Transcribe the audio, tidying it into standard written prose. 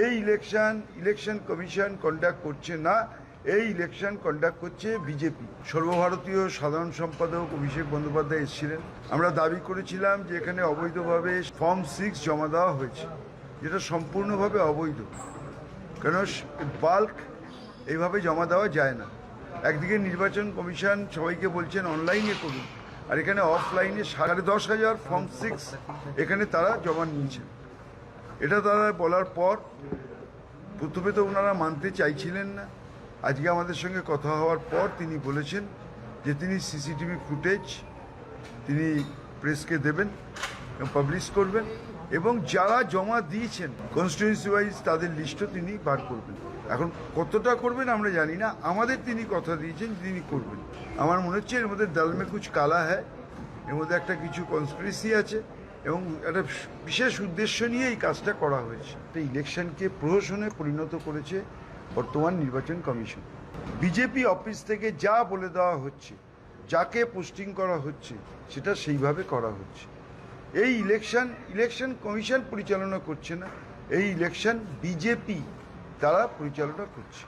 এই election commission conduct করছে না, এই ইলেকশন কন্ডাক্ট করছে বিজেপি। সর্বভারতীয় সাধারণ সম্পাদক অভিষেক বন্দ্যোপাধ্যায় এসেছিলেন। আমরা দাবি করেছিলাম যে এখানে অবৈধভাবে ফর্ম 6 জমা দেওয়া হয়েছে, যেটা সম্পূর্ণভাবে অবৈধ। কেন বাল্ক এইভাবে জমা দেওয়া যায় না। একদিকে নির্বাচন কমিশন সবাইকে বলছেন অনলাইনে করুন, আর এখানে অফলাইনে 10,500 ফর্ম 6 এখানে তারা জমা নিয়েছেন। এটা তারা বলার পর প্রথমে তো ওনারা মানতে চাইছিলেন না। আজকে আমাদের সঙ্গে কথা হওয়ার পর তিনি বলেছেন যে তিনি সিসিটিভি ফুটেজ তিনি প্রেসকে দেবেন, পাবলিশ করবেন, এবং যারা জমা দিয়েছেন কনস্টিটিউয়েন্সি ওয়াইজ তাদের লিস্টও তিনি বার করবেন। এখন কতটা করবেন আমরা জানি না, আমাদের তিনি কথা দিয়েছেন তিনি করবেন। আমার মনে হচ্ছে এর মধ্যে ডাল মে কুছ কালা হ্যায়, এর মধ্যে একটা কিছু কনস্পিরেসি আছে এবং একটা বিশেষ উদ্দেশ্য নিয়ে এই কাজটা করা হয়েছে। ইলেকশনকে প্রহসনে পরিণত করেছে বর্তমান নির্বাচন কমিশন। বিজেপি অফিস থেকে যা বলে দেওয়া হচ্ছে, যাকে পোস্টিং করা হচ্ছে, সেটা সেইভাবে করা হচ্ছে। এই ইলেকশন কমিশন পরিচালনা করছে না, এই ইলেকশন বিজেপি তারা পরিচালনা করছে।